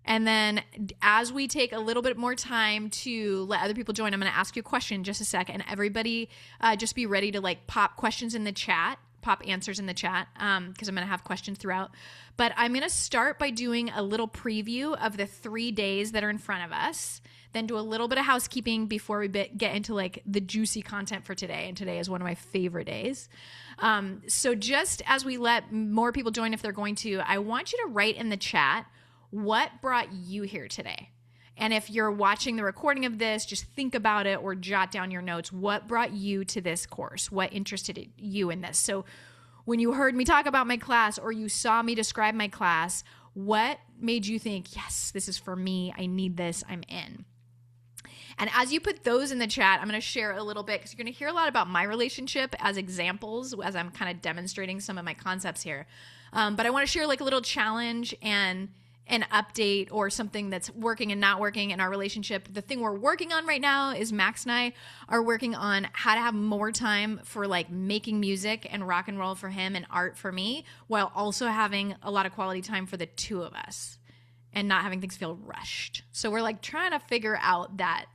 And then as we take a little bit more time to let other people join, I'm going to ask you a question in just a sec. And everybody just be ready to like pop questions in the chat, pop answers in the chat, because I'm going to have questions throughout. But I'm going to start by doing a little preview of the 3 days that are in front of us, then do a little bit of housekeeping before we get into like the juicy content for today. And today is one of my favorite days. So just as we let more people join, if they're going to, I want you to write in the chat, what brought you here today? And if you're watching the recording of this, just think about it or jot down your notes. What brought you to this course? What interested you in this? So when you heard me talk about my class or you saw me describe my class, what made you think, yes, this is for me. I need this. I'm in. And as you put those in the chat, I'm going to share a little bit because you're going to hear a lot about my relationship as examples as I'm kind of demonstrating some of my concepts here. But I want to share like a little challenge and an update or something that's working and not working in our relationship. The thing we're working on right now is Max and I are working on how to have more time for like making music and rock and roll for him and art for me, while also having a lot of quality time for the two of us and not having things feel rushed. So we're like trying to figure out that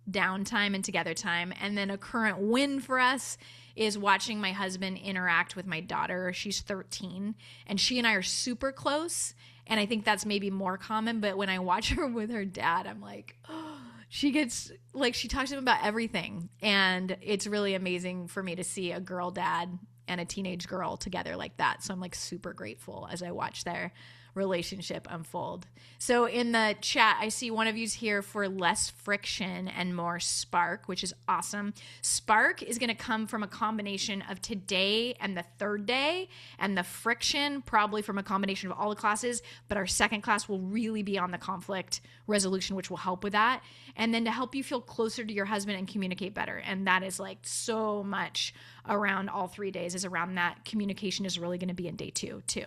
downtime and together time. And then a current win for us is watching my husband interact with my daughter. She's 13 and she and I are super close. And I think that's maybe more common, but when I watch her with her dad, I'm like, oh, she gets like, she talks to him about everything. And it's really amazing for me to see a girl dad and a teenage girl together like that. So I'm like super grateful as I watch their relationship unfold. So in the chat, I see one of you's here for less friction and more spark, which is awesome. Spark is going to come from a combination of today and the third day, and the friction probably from a combination of all the classes, but our second class will really be on the conflict resolution, which will help with that. And then to help you feel closer to your husband and communicate better. And that is like so much around all 3 days is around that. Communication is really going to be in day 2 too.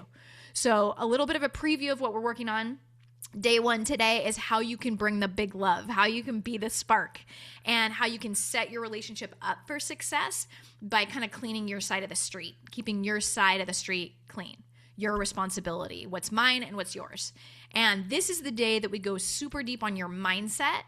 So a little bit of a preview of what we're working on. Day 1 today is how you can bring the big love, how you can be the spark, and how you can set your relationship up for success by kind of cleaning your side of the street, keeping your side of the street clean, your responsibility, what's mine and what's yours. And this is the day that we go super deep on your mindset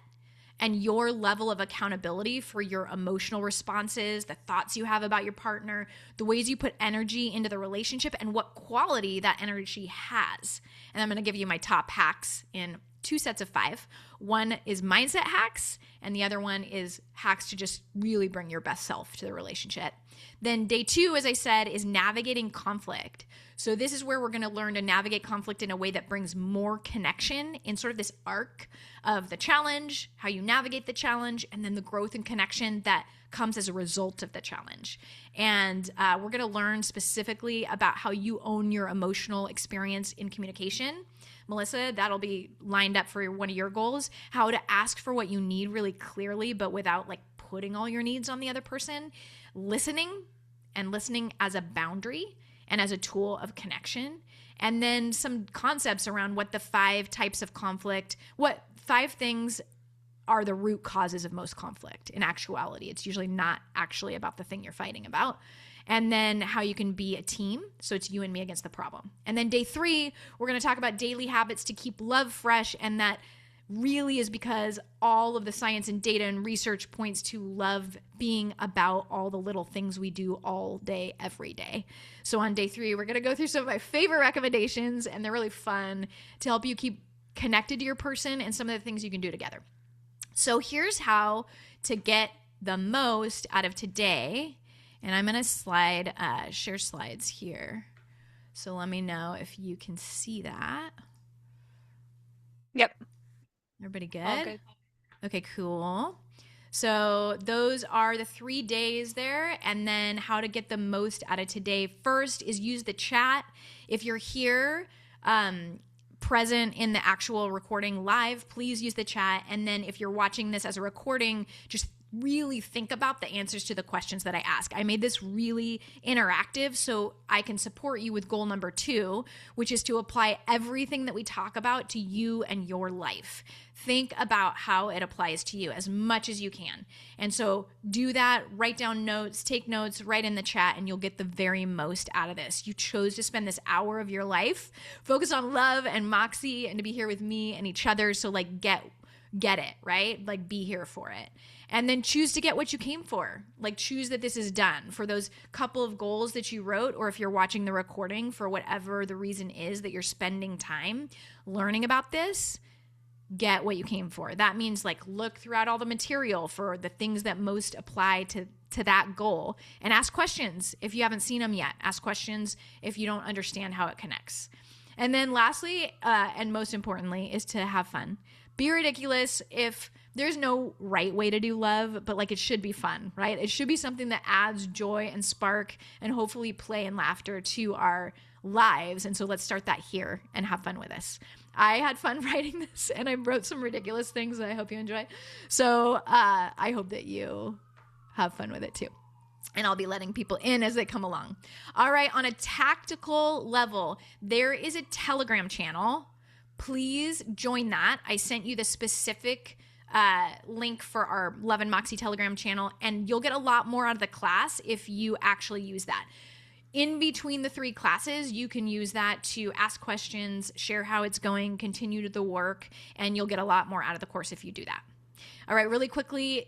and your level of accountability for your emotional responses, the thoughts you have about your partner, the ways you put energy into the relationship, and what quality that energy has. And I'm going to give you my top hacks in 2 sets of 5. One is mindset hacks, and the other one is hacks to just really bring your best self to the relationship. Then day 2, as I said, is navigating conflict. So this is where we're going to learn to navigate conflict in a way that brings more connection in sort of this arc of the challenge, how you navigate the challenge, and then the growth and connection that comes as a result of the challenge. And we're going to learn specifically about how you own your emotional experience in communication. Melissa, that'll be lined up for one of your goals, how to ask for what you need really clearly, but without like putting all your needs on the other person, listening as a boundary and as a tool of connection. And then some concepts around what the 5 types of conflict, what 5 things are the root causes of most conflict. In actuality, it's usually not actually about the thing you're fighting about. And then how you can be a team. So it's you and me against the problem. And then day 3, we're going to talk about daily habits to keep love fresh. And that really is because all of the science and data and research points to love being about all the little things we do all day, every day. So on day 3, we're going to go through some of my favorite recommendations, and they're really fun to help you keep connected to your person and some of the things you can do together. So here's how to get the most out of today. And I'm going to share slides here. So let me know if you can see that. Yep. Everybody good? All good. Okay, cool. So those are the 3 days there. And then how to get the most out of today. First is use the chat. If you're here, present in the actual recording live, please use the chat. And then if you're watching this as a recording, just really think about the answers to the questions that I ask. I made this really interactive so I can support you with goal number 2, which is to apply everything that we talk about to you and your life. Think about how it applies to you as much as you can. And so do that, write down notes, take notes, write in the chat, and you'll get the very most out of this. You chose to spend this hour of your life focused on love and Moxie and to be here with me and each other. So like get it, right? Like be here for it. And then choose to get what you came for. Like choose that this is done for those couple of goals that you wrote, or if you're watching the recording for whatever the reason is that you're spending time learning about this, get what you came for. That means like look throughout all the material for the things that most apply to that goal and ask questions if you haven't seen them yet. Ask questions if you don't understand how it connects. And then lastly, and most importantly, is to have fun. Be ridiculous. If there's no right way to do love, but like it should be fun, right? It should be something that adds joy and spark and hopefully play and laughter to our lives. And so let's start that here and have fun with us. I had fun writing this and I wrote some ridiculous things that I hope you enjoy. So I hope that you have fun with it too. And I'll be letting people in as they come along. All right, on a tactical level, there is a Telegram channel. Please join that. I sent you the specific link for our Love and Moxie Telegram channel, and you'll get a lot more out of the class if you actually use that. In between the 3 classes, you can use that to ask questions, share how it's going, continue to the work, and you'll get a lot more out of the course if you do that. All right, really quickly,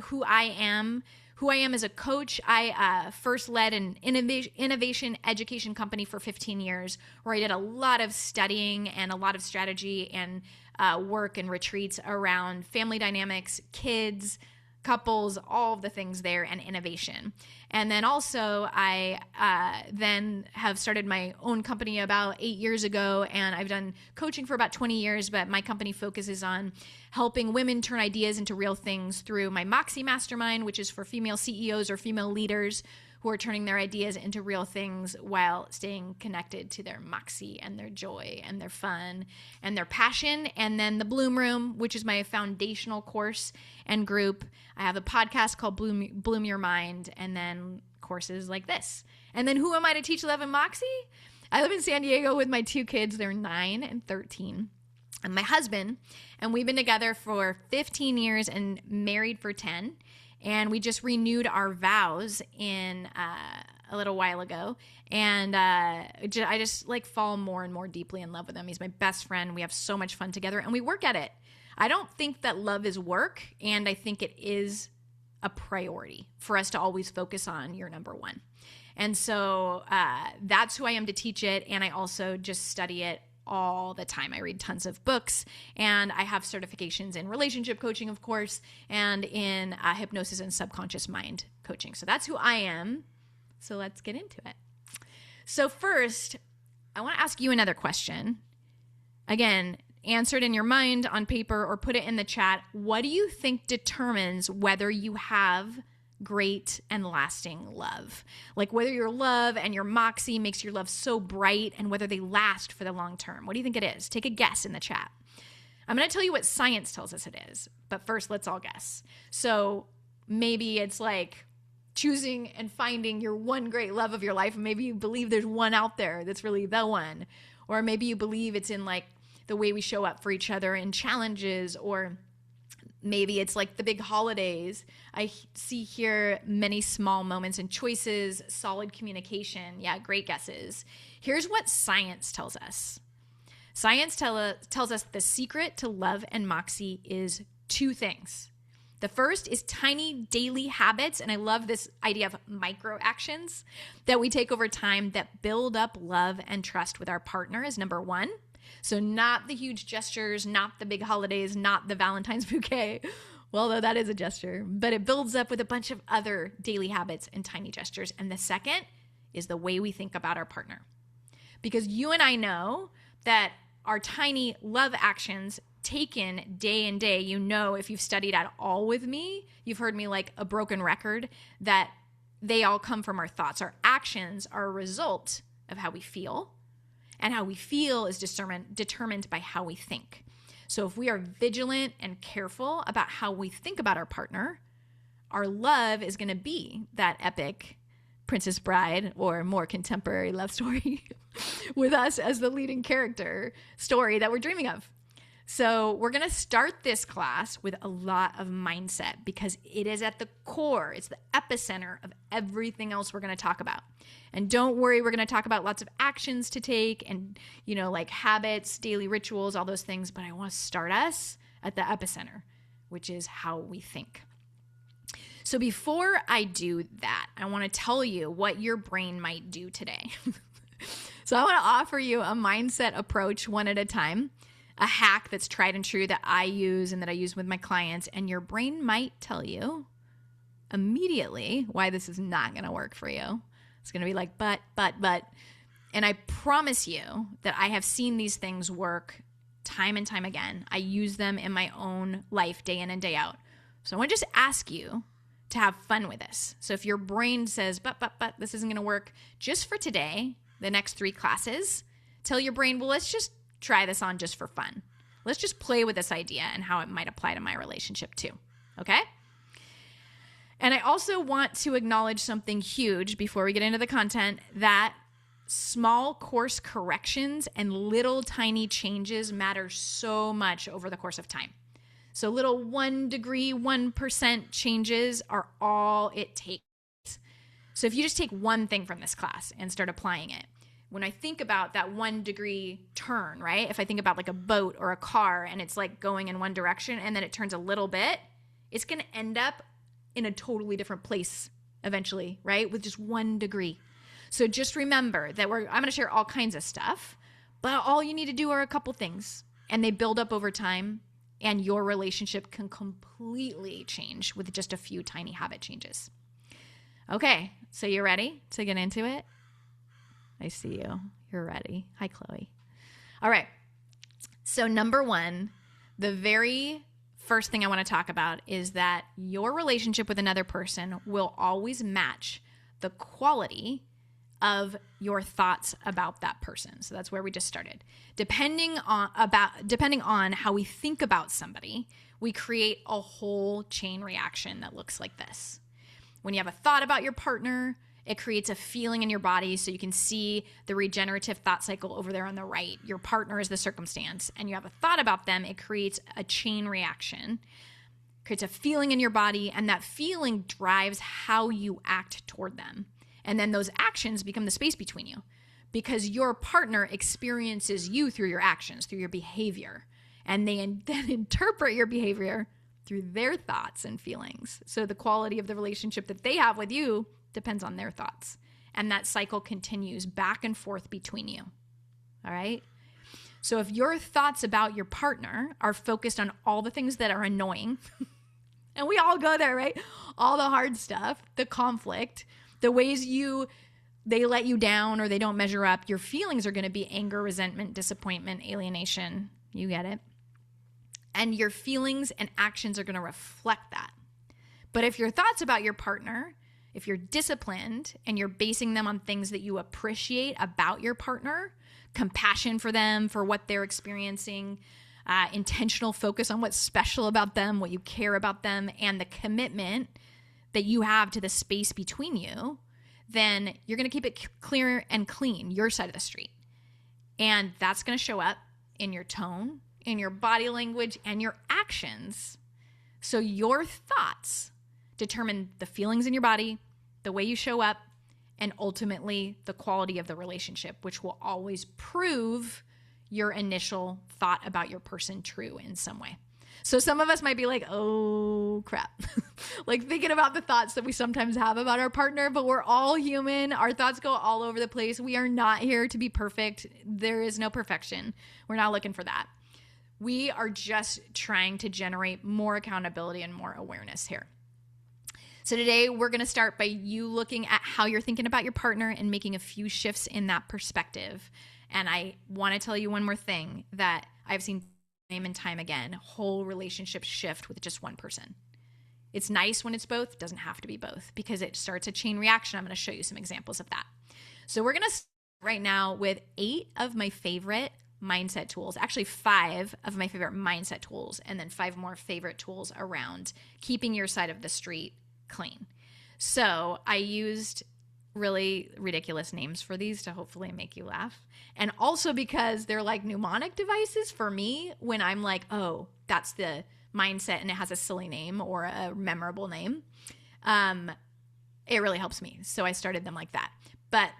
who I am. Who I am as a coach, I first led an innovation education company for 15 years where I did a lot of studying and a lot of strategy and work and retreats around family dynamics, kids, couples, all of the things there, and innovation. And then also I then have started my own company about 8 years ago, and I've done coaching for about 20 years, but my company focuses on helping women turn ideas into real things through my Moxie Mastermind, which is for female CEOs or female leaders who are turning their ideas into real things while staying connected to their Moxie and their joy and their fun and their passion. And then the Bloom Room, which is my foundational course and group. I have a podcast called Bloom Your Mind, and then courses like this. And then who am I to teach Love and Moxie? I live in San Diego with my 2 kids. They're 9 and 13. And my husband, and we've been together for 15 years and married for 10. And we just renewed our vows in a little while ago. And I just like fall more and more deeply in love with him. He's my best friend. We have so much fun together and we work at it. I don't think that love is work. And I think it is a priority for us to always focus on your number one. And so that's who I am to teach it. And I also just study it all the time. I read tons of books, and I have certifications in relationship coaching, of course, and in hypnosis and subconscious mind coaching. So that's who I am. So let's get into it. So first, I want to ask you another question. Again, answer it in your mind on paper or put it in the chat. What do you think determines whether you have great and lasting love? Like whether your love and your Moxie makes your love so bright and whether they last for the long term. What do you think it is? Take a guess in the chat. I'm going to tell you what science tells us it is, but first let's all guess. So maybe it's like choosing and finding your one great love of your life. And maybe you believe there's one out there that's really the one. Or maybe you believe it's in like the way we show up for each other in challenges, or maybe it's like the big holidays. I see here many small moments and choices, solid communication. Yeah, great guesses. Here's what science tells us. Science tells us the secret to love and Moxie is 2 things. The first is tiny daily habits, and I love this idea of micro actions that we take over time that build up love and trust with our partner is number 1. So not the huge gestures, not the big holidays, not the Valentine's bouquet, well, though that is a gesture, but it builds up with a bunch of other daily habits and tiny gestures. And the second is the way we think about our partner. Because you and I know that our tiny love actions taken day in day, you know, if you've studied at all with me, you've heard me like a broken record, that they all come from our thoughts. Our actions are a result of how we feel. And how we feel is determined by how we think. So if we are vigilant and careful about how we think about our partner, our love is going to be that epic Princess Bride or more contemporary love story with us as the leading character story that we're dreaming of. So we're going to start this class with a lot of mindset because it is at the core. It's the epicenter of everything else we're going to talk about. And don't worry, we're going to talk about lots of actions to take and, like habits, daily rituals, all those things. But I want to start us at the epicenter, which is how we think. So before I do that, I want to tell you what your brain might do today. So I want to offer you a mindset approach one at a time, a hack that's tried and true that I use and that I use with my clients. And your brain might tell you immediately why this is not going to work for you. It's going to be like, but. And I promise you that I have seen these things work time and time again. I use them in my own life day in and day out. So I want to just ask you to have fun with this. So if your brain says, but, this isn't going to work, just for today, the next 3 classes, tell your brain, well, let's just try this on just for fun. Let's just play with this idea and how it might apply to my relationship too. Okay? And I also want to acknowledge something huge before we get into the content, that small course corrections and little tiny changes matter so much over the course of time. So little 1 degree, 1% changes are all it takes. So if you just take one thing from this class and start applying it, when I think about that 1 degree turn, right? If I think about like a boat or a car and it's like going in one direction and then it turns a little bit, it's going to end up in a totally different place eventually, right? With just 1 degree. So just remember that I'm going to share all kinds of stuff, but all you need to do are a couple things and they build up over time. And your relationship can completely change with just a few tiny habit changes. Okay, so you ready to get into it? I see you. You're ready. Hi, Chloe. All right. So number 1, the very first thing I want to talk about is that your relationship with another person will always match the quality of your thoughts about that person. So that's where we just started. Depending on how we think about somebody, we create a whole chain reaction that looks like this. When you have a thought about your partner, it creates a feeling in your body. So you can see the regenerative thought cycle over there on the right. Your partner is the circumstance, and you have a thought about them. It creates a chain reaction, creates a feeling in your body, and that feeling drives how you act toward them. And then those actions become the space between you because your partner experiences you through your actions, through your behavior. And they then interpret your behavior through their thoughts and feelings. So the quality of the relationship that they have with you depends on their thoughts. And that cycle continues back and forth between you. All right? So if your thoughts about your partner are focused on all the things that are annoying, and we all go there, right? All the hard stuff, the conflict, the ways they let you down or they don't measure up, your feelings are going to be anger, resentment, disappointment, alienation. You get it? And your feelings and actions are going to reflect that. But if your thoughts about your partner, if you're disciplined and you're basing them on things that you appreciate about your partner, compassion for them, for what they're experiencing, intentional focus on what's special about them, what you care about them, and the commitment that you have to the space between you, then you're going to keep it clear and clean, your side of the street. And that's going to show up in your tone, in your body language, and your actions. So your thoughts determine the feelings in your body, the way you show up, and ultimately the quality of the relationship, which will always prove your initial thought about your person true in some way. So some of us might be like, oh, crap. Like thinking about the thoughts that we sometimes have about our partner, but we're all human. Our thoughts go all over the place. We are not here to be perfect. There is no perfection. We're not looking for that. We are just trying to generate more accountability and more awareness here. So today we're going to start by you looking at how you're thinking about your partner and making a few shifts in that perspective. And I want to tell you one more thing that I've seen time and time again, whole relationships shift with just one person. It's nice when it's both. It doesn't have to be both because it starts a chain reaction. I'm going to show you some examples of that. So we're going to start right now with 8 of my favorite mindset tools, actually 5 of my favorite mindset tools, and then 5 more favorite tools around keeping your side of the street clean. So I used really ridiculous names for these to hopefully make you laugh. And also because they're like mnemonic devices for me when I'm like, oh, that's the mindset and it has a silly name or a memorable name. It really helps me. So I started them like that. But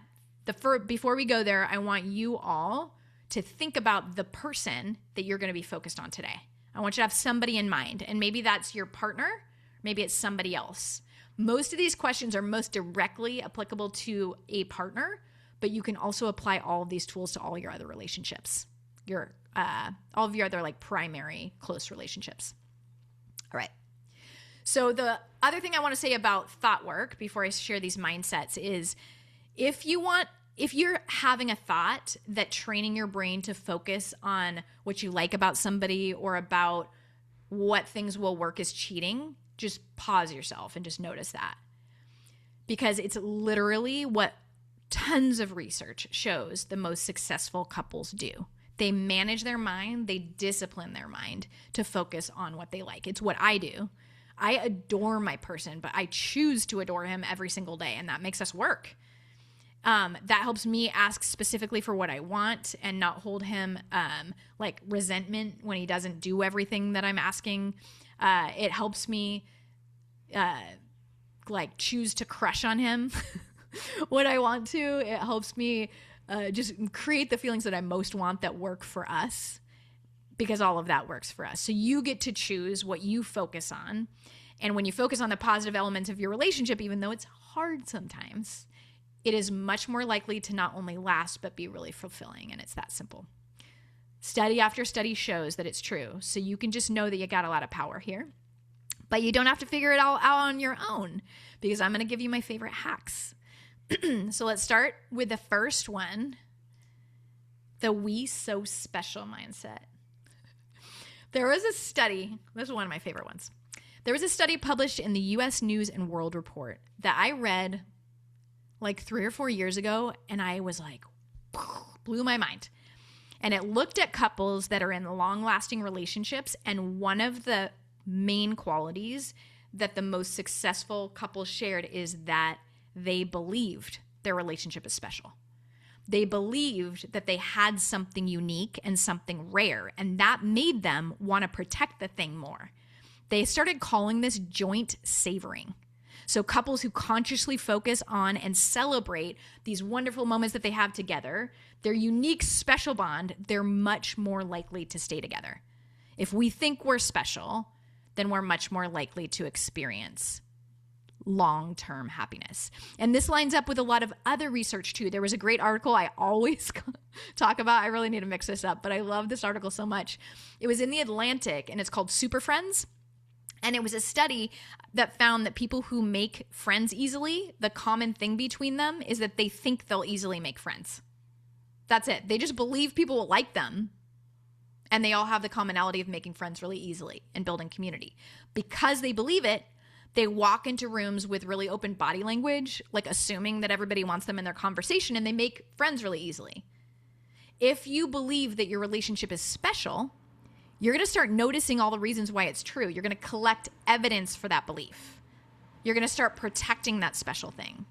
before we go there, I want you all to think about the person that you're going to be focused on today. I want you to have somebody in mind. And maybe that's your partner. Maybe it's somebody else. Most of these questions are most directly applicable to a partner, but you can also apply all of these tools to all your other relationships, all of your other like primary close relationships. All right. So the other thing I want to say about thought work before I share these mindsets is if you're having a thought that training your brain to focus on what you like about somebody or about what things will work is cheating, just pause yourself and just notice that. Because it's literally what tons of research shows the most successful couples do. They manage their mind, they discipline their mind to focus on what they like. It's what I do. I adore my person, but I choose to adore him every single day, and that makes us work. That helps me ask specifically for what I want and not hold him like resentment when he doesn't do everything that I'm asking. It helps me like choose to crush on him when I want to. It helps me just create the feelings that I most want that work for us, because all of that works for us. So you get to choose what you focus on. And when you focus on the positive elements of your relationship, even though it's hard sometimes, it is much more likely to not only last, but be really fulfilling. And it's that simple. Study after study shows that it's true. So you can just know that you got a lot of power here. But you don't have to figure it all out on your own, because I'm going to give you my favorite hacks. So let's start with the first one, the we so special mindset. There was a study, this is one of my favorite ones. There was a study published in the U.S. News and World Report that I read like 3 or 4 years ago, and I was like, blew my mind. And it looked at couples that are in long-lasting relationships, and one of the main qualities that the most successful couples shared is that they believed their relationship is special. They believed that they had something unique and something rare, and that made them want to protect the thing more. They started calling this joint savoring. So couples who consciously focus on and celebrate these wonderful moments that they have together, their unique special bond, they're much more likely to stay together. If we think we're special, then we're much more likely to experience long-term happiness. And this lines up with a lot of other research too. There was a great article I always talk about. I really need to mix this up, but I love this article so much. It was in The Atlantic, and it's called Super Friends. And it was a study that found that people who make friends easily, the common thing between them is that they think they'll easily make friends. That's it. They just believe people will like them. And they all have the commonality of making friends really easily and building community. Because they believe it, they walk into rooms with really open body language, like assuming that everybody wants them in their conversation, and they make friends really easily. If you believe that your relationship is special, you're going to start noticing all the reasons why it's true. You're going to collect evidence for that belief. You're going to start protecting that special thing.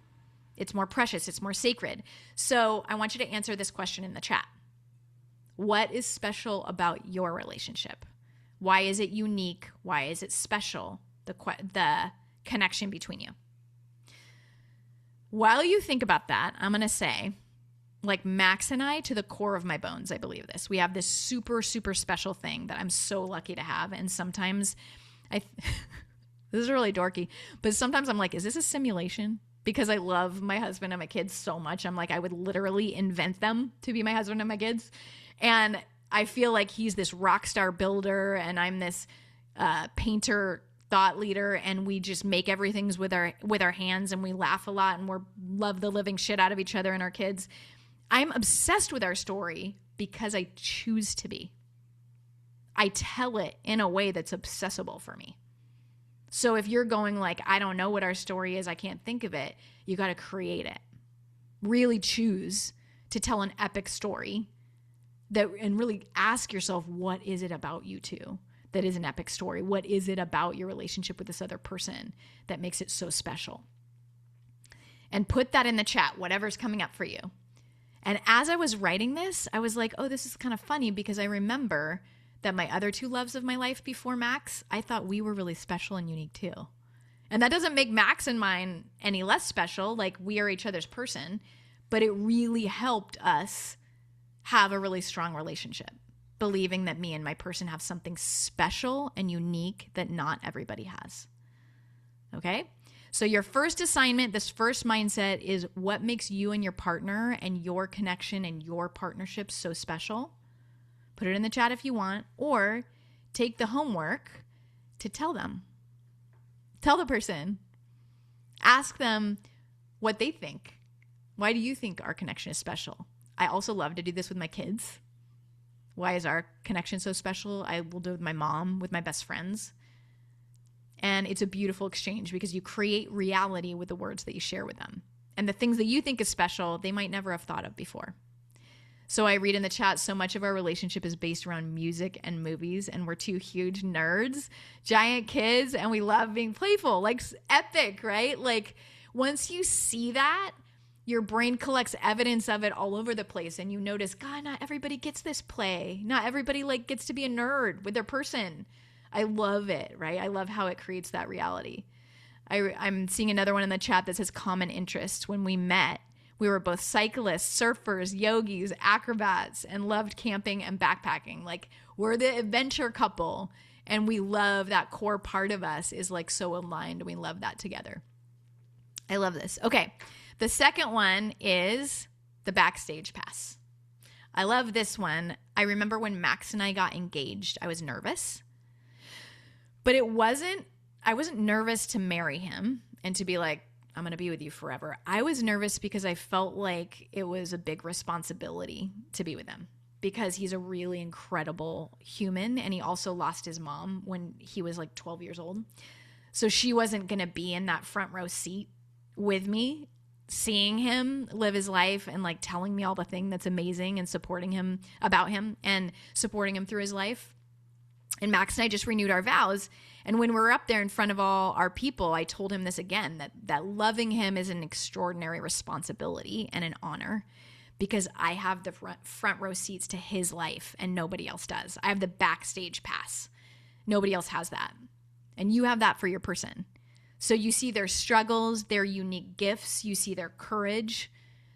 It's more precious. It's more sacred. So I want you to answer this question in the chat. What is special about your relationship? Why is it unique? Why is it special? The connection between you. While you think about that, I'm going to say, like Max and I, to the core of my bones, I believe this. We have this super, super special thing that I'm so lucky to have. And sometimes this is really dorky, but sometimes I'm like, is this a simulation? Because I love my husband and my kids so much. I'm like, I would literally invent them to be my husband and my kids. And I feel like he's this rock star builder and I'm this painter thought leader, and we just make everything with our hands, and we laugh a lot, and we love the living shit out of each other and our kids. I'm obsessed with our story because I choose to be. I tell it in a way that's accessible for me. So if you're going like, I don't know what our story is, I can't think of it, you got to create it. Really choose to tell an epic story and really ask yourself, what is it about you two that is an epic story? What is it about your relationship with this other person that makes it so special? And put that in the chat, whatever's coming up for you. And as I was writing this, I was like, oh, this is kind of funny because I remember that my other two loves of my life before Max, I thought we were really special and unique too. And that doesn't make Max and mine any less special. Like, we are each other's person, but it really helped us have a really strong relationship, believing that me and my person have something special and unique that not everybody has. Okay? So your first assignment, this first mindset is what makes you and your partner and your connection and your partnership so special. Put it in the chat if you want, or take the homework to tell them. Tell the person. Ask them what they think. Why do you think our connection is special? I also love to do this with my kids. Why is our connection so special? I will do it with my mom, with my best friends. And it's a beautiful exchange because you create reality with the words that you share with them. And the things that you think is special, they might never have thought of before. So I read in the chat, so much of our relationship is based around music and movies, and we're two huge nerds, giant kids, and we love being playful. Like, epic, right? Like, once you see that, your brain collects evidence of it all over the place, and you notice, God, not everybody gets this play. Not everybody like gets to be a nerd with their person. I love it, right? I love how it creates that reality. I'm seeing another one in the chat that says common interests. When we met, we were both cyclists, surfers, yogis, acrobats, and loved camping and backpacking. Like, we're the adventure couple, and we love that core part of us is like so aligned. We love that together. I love this. Okay. The second one is the backstage pass. I love this one. I remember when Max and I got engaged, I was nervous, but I wasn't nervous to marry him and to be like, I'm going to be with you forever. I was nervous because I felt like it was a big responsibility to be with him because he's a really incredible human. And he also lost his mom when he was like 12 years old. So she wasn't going to be in that front row seat with me, seeing him live his life and like telling me all the thing that's amazing and supporting him about him and supporting him through his life. And Max and I just renewed our vows. And when we were up there in front of all our people, I told him this again, that loving him is an extraordinary responsibility and an honor because I have the front row seats to his life and nobody else does. I have the backstage pass. Nobody else has that. And you have that for your person. So you see their struggles, their unique gifts. You see their courage,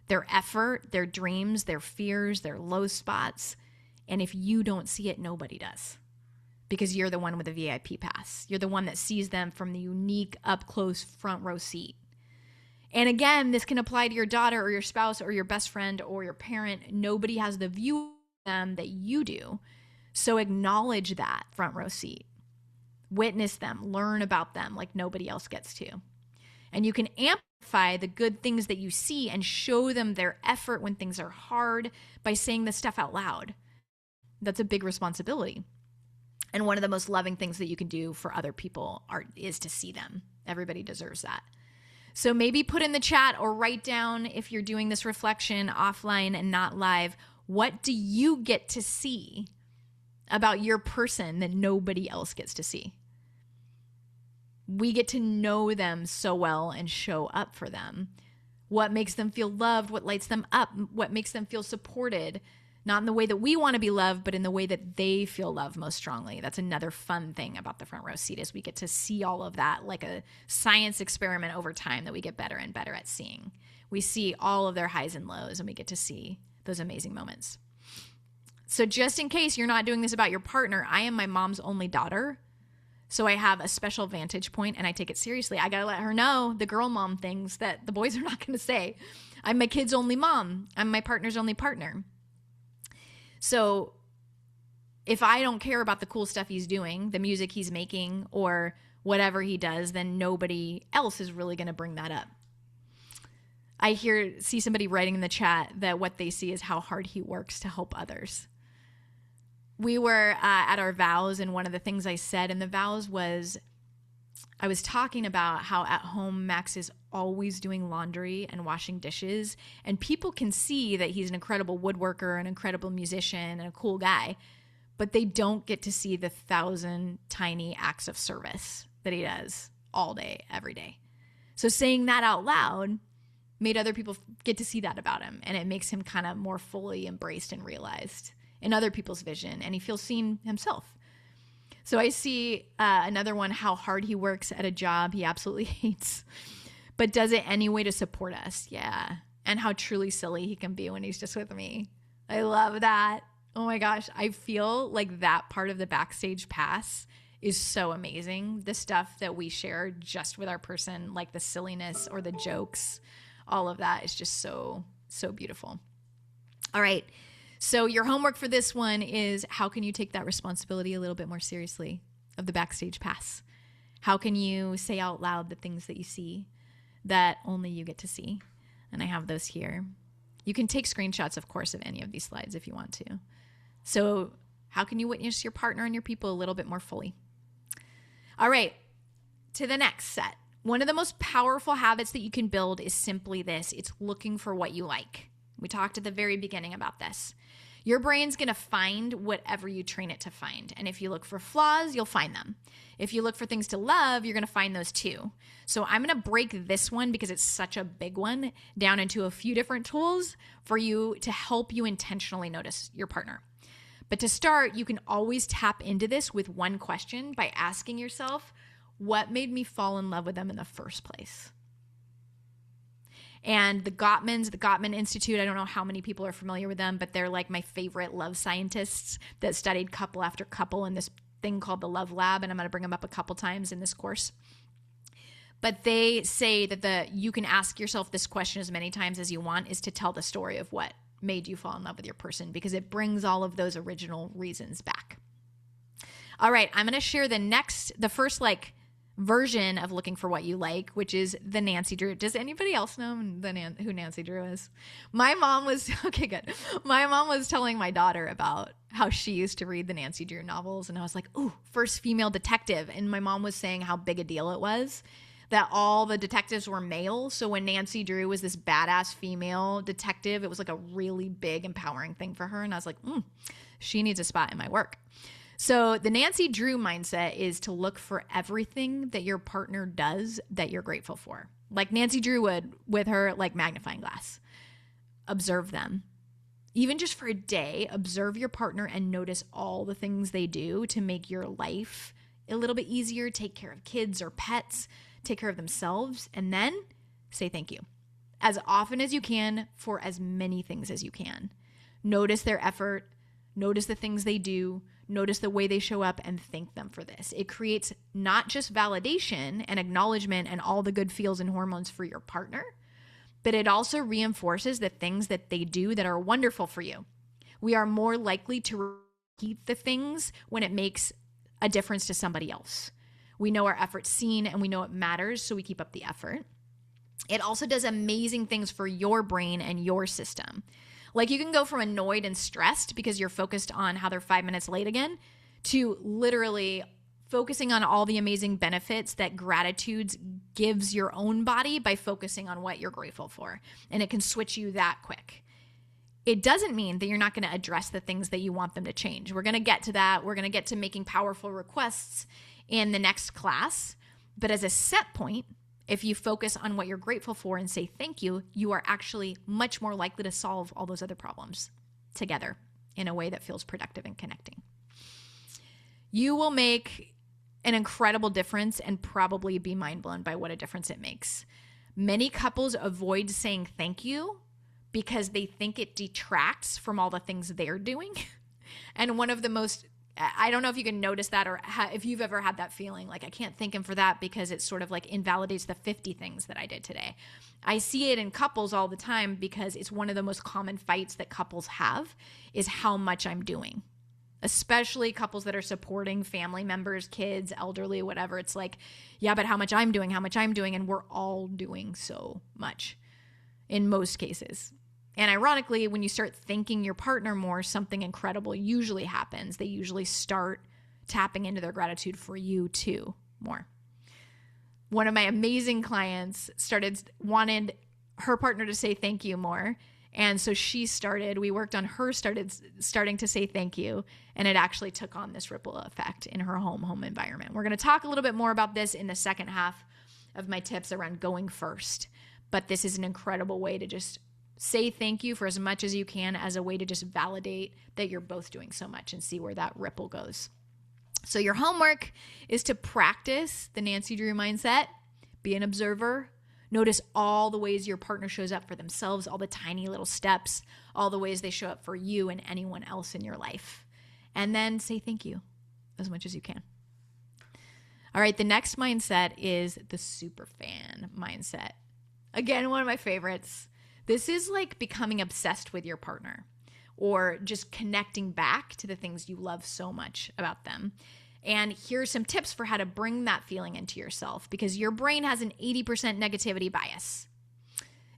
their effort, their dreams, their fears, their low spots. And if you don't see it, nobody does. Because you're the one with the VIP pass. You're the one that sees them from the unique up close front row seat. And again, this can apply to your daughter or your spouse or your best friend or your parent. Nobody has the view of them that you do. So acknowledge that front row seat. Witness them, learn about them like nobody else gets to. And you can amplify the good things that you see and show them their effort when things are hard by saying this stuff out loud. That's a big responsibility. And one of the most loving things that you can do for other people is to see them. Everybody deserves that. So maybe put in the chat or write down, if you're doing this reflection offline and not live, what do you get to see about your person that nobody else gets to see? We get to know them so well and show up for them. What makes them feel loved? What lights them up? What makes them feel supported? Not in the way that we want to be loved, but in the way that they feel loved most strongly. That's another fun thing about the front row seat is we get to see all of that like a science experiment over time that we get better and better at seeing. We see all of their highs and lows and we get to see those amazing moments. So just in case you're not doing this about your partner, I am my mom's only daughter. So I have a special vantage point and I take it seriously. I got to let her know the girl mom things that the boys are not going to say. I'm my kid's only mom. I'm my partner's only partner. So if I don't care about the cool stuff he's doing, the music he's making, or whatever he does, then nobody else is really going to bring that up. I see somebody writing in the chat that what they see is how hard he works to help others. We were at our vows, and one of the things I said in the vows was I was talking about how at home Max is always doing laundry and washing dishes, and people can see that he's an incredible woodworker, an incredible musician, and a cool guy. but they don't get to see the 1,000 tiny acts of service that he does all day, every day. So saying that out loud made other people get to see that about him, and it makes him kind of more fully embraced and realized in other people's vision, and he feels seen himself. So I see another one, how hard he works at a job he absolutely hates, but does it anyway to support us. Yeah. And how truly silly he can be when he's just with me. I love that. Oh my gosh. I feel like that part of the backstage pass is so amazing. The stuff that we share just with our person, like the silliness or the jokes, all of that is just so, so beautiful. All right. So your homework for this one is, how can you take that responsibility a little bit more seriously of the backstage pass? How can you say out loud the things that you see that only you get to see? And I have those here. You can take screenshots, of course, of any of these slides if you want to. So how can you witness your partner and your people a little bit more fully? All right, to the next set. One of the most powerful habits that you can build is simply this. It's looking for what you like. We talked at the very beginning about this. Your brain's going to find whatever you train it to find. And if you look for flaws, you'll find them. If you look for things to love, you're going to find those too. So I'm going to break this one, because it's such a big one, down into a few different tools for you to help you intentionally notice your partner. But to start, you can always tap into this with one question by asking yourself, what made me fall in love with them in the first place? And the Gottman Institute, I don't know how many people are familiar with them, but they're like my favorite love scientists that studied couple after couple in this thing called the Love Lab, and I'm going to bring them up a couple times in this course. But they say that you can ask yourself this question as many times as you want, is to tell the story of what made you fall in love with your person, because it brings all of those original reasons back. All right, I'm going to share the first version of looking for what you like, which is the Nancy Drew. Does anybody else know who Nancy Drew is? My mom was, okay, good. My mom was telling my daughter about how she used to read the Nancy Drew novels, and I was like, ooh, first female detective. And my mom was saying how big a deal it was that all the detectives were male. So when Nancy Drew was this badass female detective, it was like a really big, empowering thing for her. And I was like, she needs a spot in my work. So the Nancy Drew mindset is to look for everything that your partner does that you're grateful for. Like Nancy Drew would with her magnifying glass. Observe them. Even just for a day, observe your partner and notice all the things they do to make your life a little bit easier, take care of kids or pets, take care of themselves, and then say thank you as often as you can for as many things as you can. Notice their effort, notice the things they do, notice the way they show up, and thank them for this. It creates not just validation and acknowledgement and all the good feels and hormones for your partner, but it also reinforces the things that they do that are wonderful for you. We are more likely to repeat the things when it makes a difference to somebody else. We know our effort's seen and we know it matters, so we keep up the effort. It also does amazing things for your brain and your system. Like you can go from annoyed and stressed because you're focused on how they're 5 minutes late again to literally focusing on all the amazing benefits that gratitude gives your own body by focusing on what you're grateful for. And it can switch you that quick. It doesn't mean that you're not going to address the things that you want them to change. We're going to get to that. We're going to get to making powerful requests in the next class. But as a set point, if you focus on what you're grateful for and say thank you, you are actually much more likely to solve all those other problems together in a way that feels productive and connecting. You will make an incredible difference and probably be mind blown by what a difference it makes. Many couples avoid saying thank you because they think it detracts from all the things they're doing. And one of the most, I don't know if you can notice that or if you've ever had that feeling, like I can't thank him for that because it sort of invalidates the 50 things that I did today. I see it in couples all the time because it's one of the most common fights that couples have is how much I'm doing. Especially couples that are supporting family members, kids, elderly, whatever. It's like, yeah, but how much I'm doing, and we're all doing so much in most cases. And ironically, when you start thanking your partner more, something incredible usually happens. They usually start tapping into their gratitude for you too more. One of my amazing clients wanted her partner to say thank you more. And so we worked on her starting to say thank you. And it actually took on this ripple effect in her home environment. We're going to talk a little bit more about this in the second half of my tips around going first. But this is an incredible way to just say thank you for as much as you can, as a way to just validate that you're both doing so much and see where that ripple goes. So your homework is to practice the Nancy Drew mindset, be an observer, notice all the ways your partner shows up for themselves, all the tiny little steps, all the ways they show up for you and anyone else in your life. And then say thank you as much as you can. All right, the next mindset is the super fan mindset. Again, one of my favorites. This is like becoming obsessed with your partner, or just connecting back to the things you love so much about them. And here's some tips for how to bring that feeling into yourself, because your brain has an 80% negativity bias.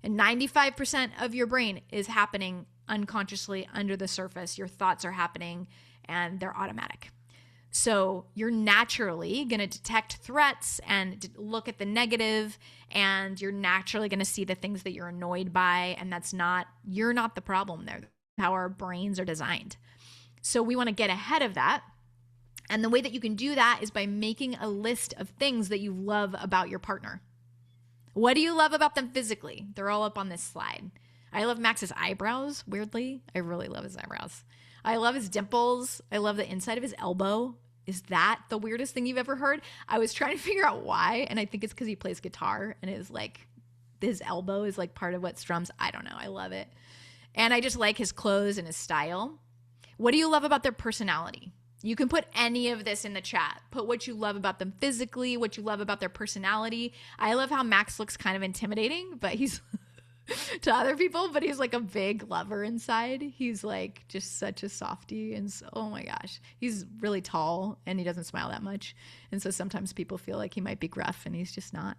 And 95% of your brain is happening unconsciously under the surface. Your thoughts are happening and they're automatic. So you're naturally going to detect threats and look at the negative, and you're naturally going to see the things that you're annoyed by. And you're not the problem there. That's how our brains are designed. So we want to get ahead of that. And the way that you can do that is by making a list of things that you love about your partner. What do you love about them physically? They're all up on this slide. I love Max's eyebrows, weirdly. I really love his eyebrows. I love his dimples. I love the inside of his elbow. Is that the weirdest thing you've ever heard? I was trying to figure out why, and I think it's because he plays guitar, and it's like his elbow is like part of what strums. I don't know. I love it. And I just like his clothes and his style. What do you love about their personality? You can put any of this in the chat. Put what you love about them physically, what you love about their personality. I love how Max looks kind of intimidating, but he's to other people, but he's like a big lover inside. He's like just such a softie. And so, oh my gosh, he's really tall and he doesn't smile that much. And so sometimes people feel like he might be gruff and he's just not.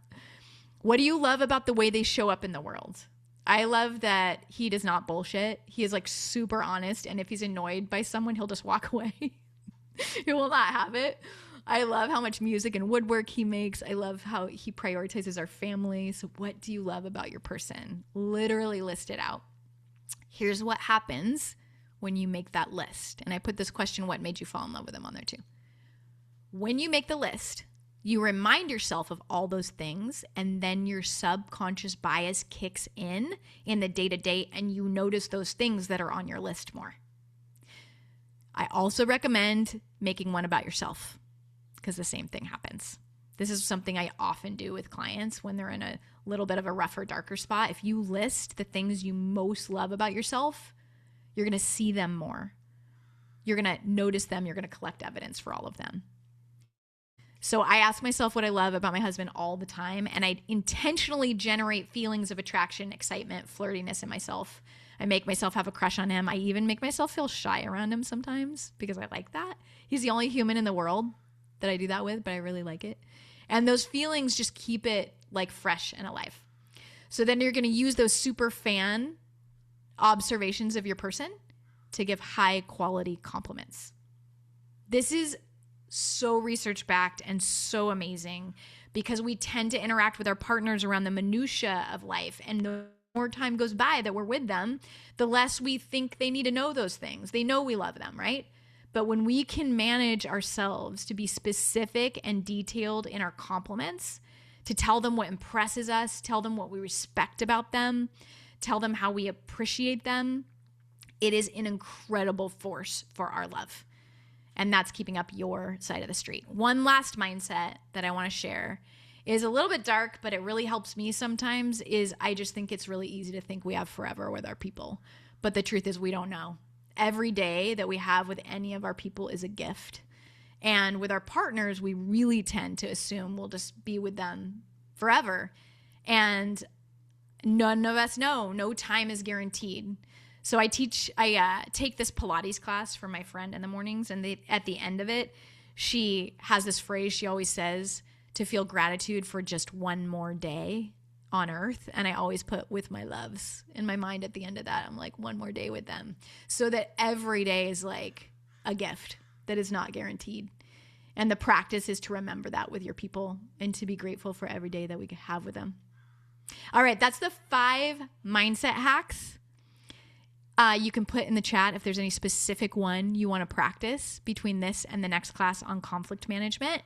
What do you love about the way they show up in the world? I love that he does not bullshit. He is like super honest. And if he's annoyed by someone, he'll just walk away. He will not have it. I love how much music and woodwork he makes. I love how he prioritizes our family. So what do you love about your person? Literally list it out. Here's what happens when you make that list. And I put this question, what made you fall in love with him, on there too. When you make the list, you remind yourself of all those things, and then your subconscious bias kicks in the day-to-day, and you notice those things that are on your list more. I also recommend making one about yourself, because the same thing happens. This is something I often do with clients when they're in a little bit of a rougher, darker spot. If you list the things you most love about yourself, you're going to see them more. You're going to notice them. You're going to collect evidence for all of them. So I ask myself what I love about my husband all the time, and I intentionally generate feelings of attraction, excitement, flirtiness in myself. I make myself have a crush on him. I even make myself feel shy around him sometimes because I like that. He's the only human in the world that I do that with, but I really like it. And those feelings just keep it like fresh and alive. So then you're going to use those super fan observations of your person to give high quality compliments. This is so research backed and so amazing because we tend to interact with our partners around the minutia of life, and the more time goes by that we're with them, the less we think they need to know those things. They know we love them, right? But when we can manage ourselves to be specific and detailed in our compliments, to tell them what impresses us, tell them what we respect about them, tell them how we appreciate them, it is an incredible force for our love. And that's keeping up your side of the street. One last mindset that I want to share is a little bit dark, but it really helps me sometimes, is I just think it's really easy to think we have forever with our people. But the truth is we don't know. Every day that we have with any of our people is a gift. And with our partners, we really tend to assume we'll just be with them forever. And none of us know. No time is guaranteed. So I take this Pilates class for my friend in the mornings, and at the end of it, she has this phrase she always says, to feel gratitude for just one more day on earth. And I always put with my loves in my mind at the end of that. I'm like, one more day with them, so that every day is like a gift that is not guaranteed. And the practice is to remember that with your people and to be grateful for every day that we have with them. All right, that's the 5 mindset hacks You can put in the chat if there's any specific one you want to practice between this and the next class on conflict management.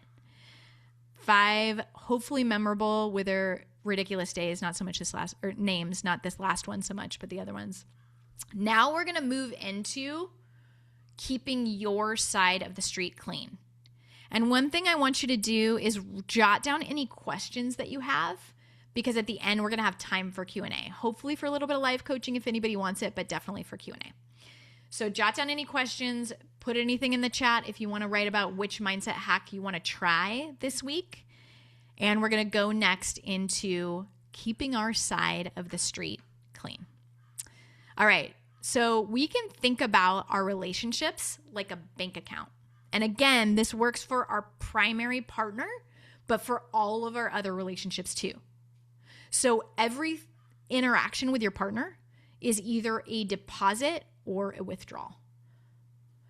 5, hopefully memorable with their ridiculous days, not so much this last, or names, not this last one so much, but the other ones. Now we're going to move into keeping your side of the street clean. And one thing I want you to do is jot down any questions that you have, because at the end we're going to have time for Q&A. Hopefully for a little bit of live coaching if anybody wants it, but definitely for Q&A. So jot down any questions, put anything in the chat if you want to write about which mindset hack you want to try this week. And we're going to go next into keeping our side of the street clean. All right. So we can think about our relationships like a bank account. And again, this works for our primary partner, but for all of our other relationships too. So every interaction with your partner is either a deposit or a withdrawal.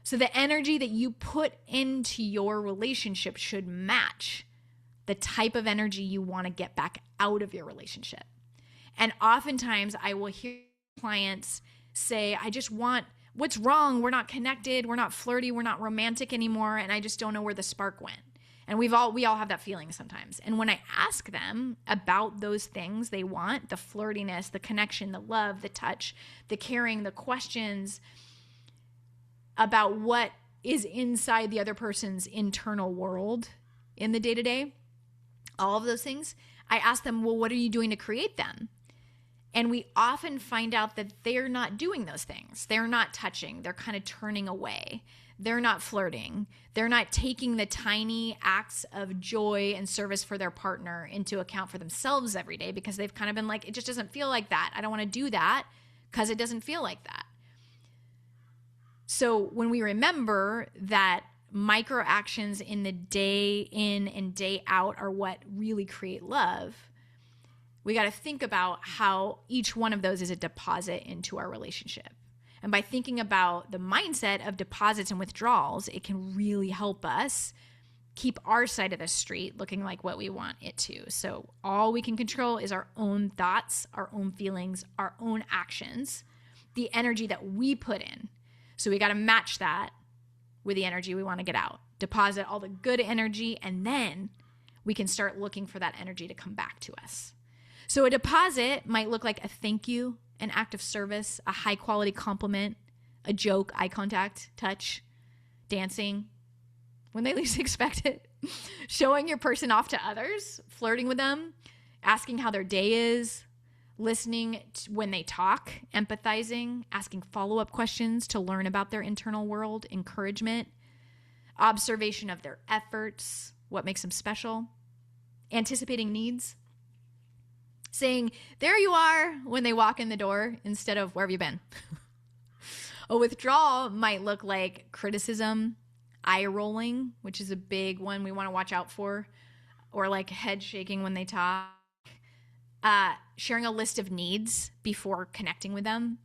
So the energy that you put into your relationship should match the type of energy you want to get back out of your relationship. And oftentimes I will hear clients say, I just want, what's wrong? We're not connected. We're not flirty. We're not romantic anymore. And I just don't know where the spark went. And we all have that feeling sometimes. And when I ask them about those things they want, the flirtiness, the connection, the love, the touch, the caring, the questions about what is inside the other person's internal world in the day-to-day, all of those things, I ask them, well, what are you doing to create them? And we often find out that they're not doing those things. They're not touching. They're kind of turning away. They're not flirting. They're not taking the tiny acts of joy and service for their partner into account for themselves every day, because they've kind of been like, it just doesn't feel like that. I don't want to do that because it doesn't feel like that. So when we remember that micro actions in the day in and day out are what really create love, we got to think about how each one of those is a deposit into our relationship. And by thinking about the mindset of deposits and withdrawals, it can really help us keep our side of the street looking like what we want it to. So all we can control is our own thoughts, our own feelings, our own actions, the energy that we put in. So we got to match that with the energy we want to get out. Deposit all the good energy, and then we can start looking for that energy to come back to us. So a deposit might look like a thank you, an act of service, a high quality compliment, a joke, eye contact, touch, dancing when they least expect it, showing your person off to others, flirting with them, asking how their day is, listening when they talk, empathizing, asking follow-up questions to learn about their internal world, encouragement, observation of their efforts, what makes them special, anticipating needs, saying, there you are, when they walk in the door instead of, where have you been? A withdrawal might look like criticism, eye rolling, which is a big one we want to watch out for, or like head shaking when they talk, sharing a list of needs before connecting with them.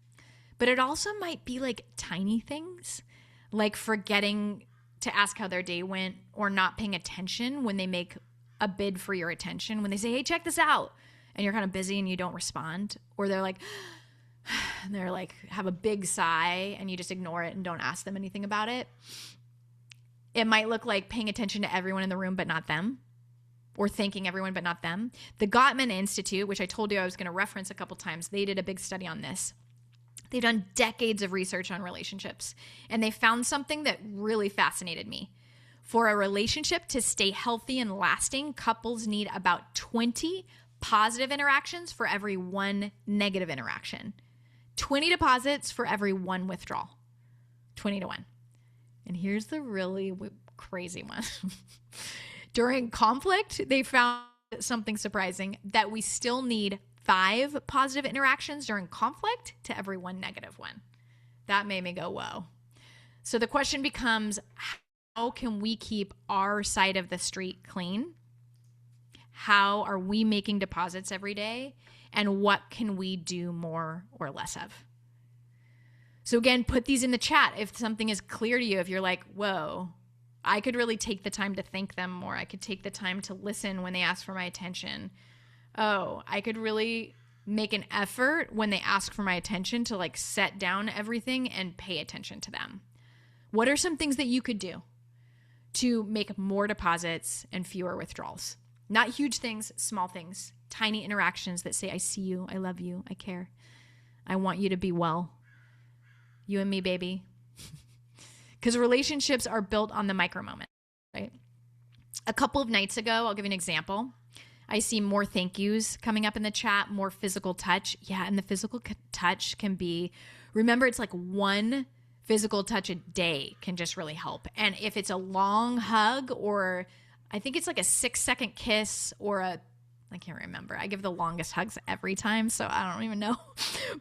But it also might be like tiny things, like forgetting to ask how their day went, or not paying attention when they make a bid for your attention, when they say, hey, check this out, and you're kind of busy and you don't respond, or they're like, and they're like, have a big sigh and you just ignore it and don't ask them anything about it. It might look like paying attention to everyone in the room, but not them, or thanking everyone, but not them. The Gottman Institute, which I told you I was going to reference a couple times, they did a big study on this. They've done decades of research on relationships, and they found something that really fascinated me. For a relationship to stay healthy and lasting, couples need about 20 positive interactions for every 1 negative interaction. 20 deposits for every 1 withdrawal. 20 to 1. And here's the really crazy one. During conflict, they found something surprising, that we still need 5 positive interactions during conflict to every 1 negative one. That made me go, whoa. So the question becomes, how can we keep our side of the street clean? How are we making deposits every day? And what can we do more or less of? So again, put these in the chat if something is clear to you. If you're like, whoa, I could really take the time to thank them more. I could take the time to listen when they ask for my attention. Oh, I could really make an effort when they ask for my attention to like set down everything and pay attention to them. What are some things that you could do to make more deposits and fewer withdrawals? Not huge things, small things, tiny interactions that say, I see you, I love you, I care. I want you to be well. You and me, baby. Because relationships are built on the micro moment, right? A couple of nights ago, I'll give you an example. I see more thank yous coming up in the chat, more physical touch. Yeah, and the physical touch can be, remember, it's like one physical touch a day can just really help. And if it's a long hug, or I think it's like a 6-second kiss, or I can't remember. I give the longest hugs every time, so I don't even know.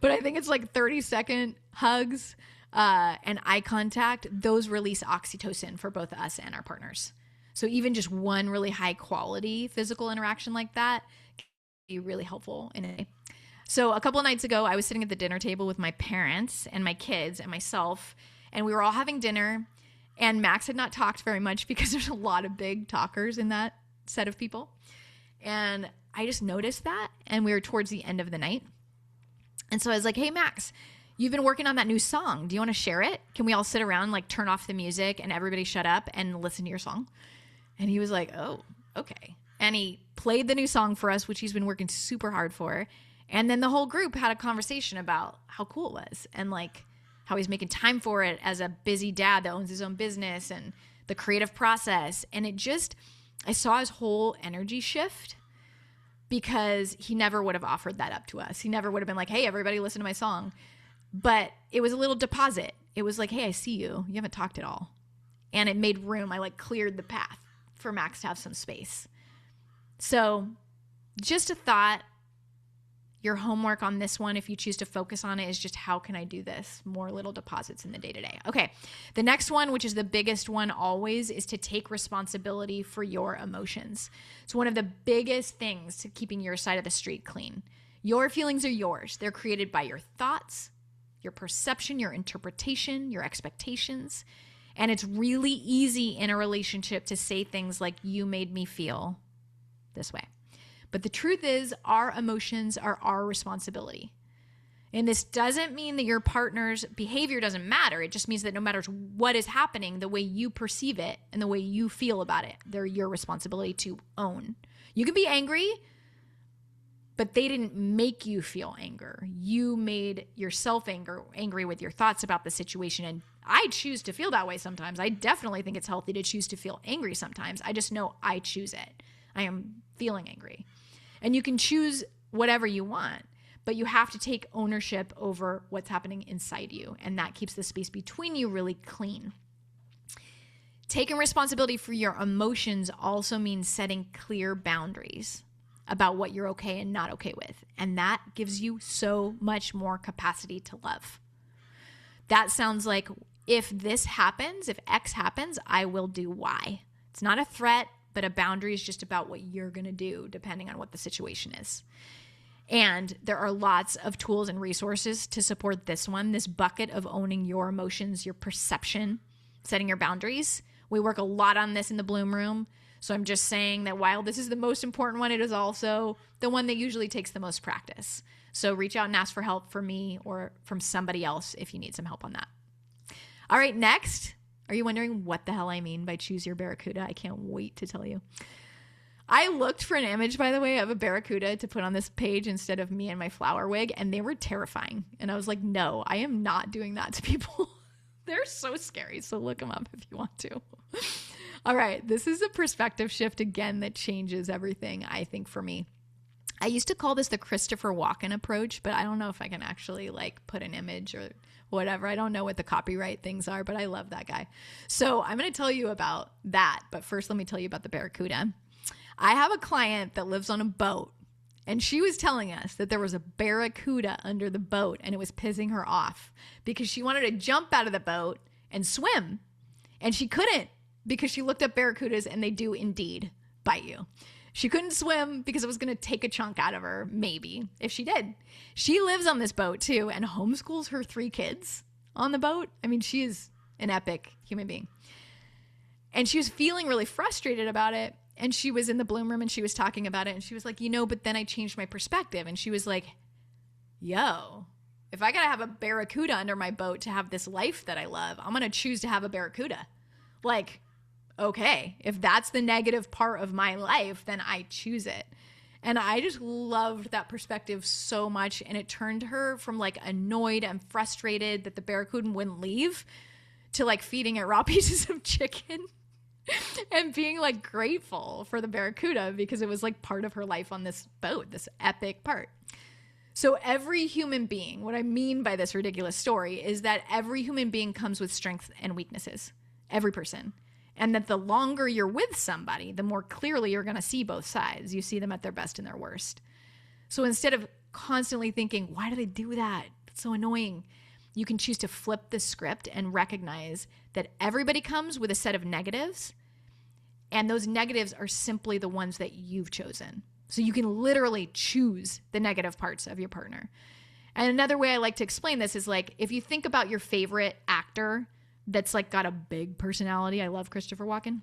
But I think it's like 30-second hugs and eye contact. Those release oxytocin for both us and our partners. So even just one really high quality physical interaction like that can be really helpful in a day. So a couple of nights ago, I was sitting at the dinner table with my parents and my kids and myself, and we were all having dinner, and Max had not talked very much because there's a lot of big talkers in that set of people. And I just noticed that, and we were towards the end of the night. And so I was like, hey, Max, you've been working on that new song. Do you want to share it? Can we all sit around, like turn off the music and everybody shut up and listen to your song? And he was like, oh, okay. And he played the new song for us, which he's been working super hard for. And then the whole group had a conversation about how cool it was and like how he's making time for it as a busy dad that owns his own business and the creative process. And it just, I saw his whole energy shift because he never would have offered that up to us. He never would have been like, hey, everybody listen to my song. But it was a little deposit. It was like, hey, I see you. You haven't talked at all. And it made room. I like cleared the path for Max to have some space. So just a thought, your homework on this one, if you choose to focus on it, is just how can I do this? More little deposits in the day-to-day. Okay, the next one, which is the biggest one always, is to take responsibility for your emotions. It's one of the biggest things to keeping your side of the street clean. Your feelings are yours. They're created by your thoughts, your perception, your interpretation, your expectations. And it's really easy in a relationship to say things like, you made me feel this way. But the truth is, our emotions are our responsibility. And this doesn't mean that your partner's behavior doesn't matter. It just means that no matter what is happening, the way you perceive it and the way you feel about it, they're your responsibility to own. You can be angry, but they didn't make you feel anger. You made yourself angry with your thoughts about the situation. And I choose to feel that way sometimes. I definitely think it's healthy to choose to feel angry sometimes. I just know I choose it. I am feeling angry. And you can choose whatever you want, but you have to take ownership over what's happening inside you. And that keeps the space between you really clean. Taking responsibility for your emotions also means setting clear boundaries about what you're okay and not okay with. And that gives you so much more capacity to love. That sounds like, if this happens, if X happens, I will do Y. It's not a threat, but a boundary is just about what you're going to do depending on what the situation is. And there are lots of tools and resources to support this one, this bucket of owning your emotions, your perception, setting your boundaries. We work a lot on this in the Bloom Room. So I'm just saying that while this is the most important one, it is also the one that usually takes the most practice. So reach out and ask for help from me or from somebody else if you need some help on that. All right, next. Are you wondering what the hell I mean by choose your barracuda? I can't wait to tell you. I looked for an image, by the way, of a barracuda to put on this page instead of me and my flower wig, and they were terrifying. And I was like, no, I am not doing that to people. They're so scary, so look them up if you want to. All right, this is a perspective shift again that changes everything, I think, for me. I used to call this the Christopher Walken approach, but I don't know if I can actually like put an image or whatever. I don't know what the copyright things are, but I love that guy. So I'm going to tell you about that. But first, let me tell you about the barracuda. I have a client that lives on a boat, and she was telling us that there was a barracuda under the boat, and it was pissing her off because she wanted to jump out of the boat and swim, and she couldn't because she looked up barracudas, and they do indeed bite you. She couldn't swim because it was going to take a chunk out of her, maybe, if she did. She lives on this boat, too, and homeschools her 3 kids on the boat. I mean, she is an epic human being. And she was feeling really frustrated about it. And she was in the Bloom Room, and she was talking about it. And she was like, but then I changed my perspective. And she was like, yo, if I got to have a barracuda under my boat to have this life that I love, I'm going to choose to have a barracuda. Like, okay, if that's the negative part of my life, then I choose it. And I just loved that perspective so much. And it turned her from like annoyed and frustrated that the barracuda wouldn't leave to like feeding it raw pieces of chicken and being like grateful for the barracuda because it was like part of her life on this boat, this epic part. So every human being, what I mean by this ridiculous story is that every human being comes with strengths and weaknesses, every person. And that the longer you're with somebody, the more clearly you're going to see both sides. You see them at their best and their worst. So instead of constantly thinking, why do they do that? It's so annoying. You can choose to flip the script and recognize that everybody comes with a set of negatives. And those negatives are simply the ones that you've chosen. So you can literally choose the negative parts of your partner. And another way I like to explain this is like, if you think about your favorite actor that's like got a big personality. I love Christopher Walken.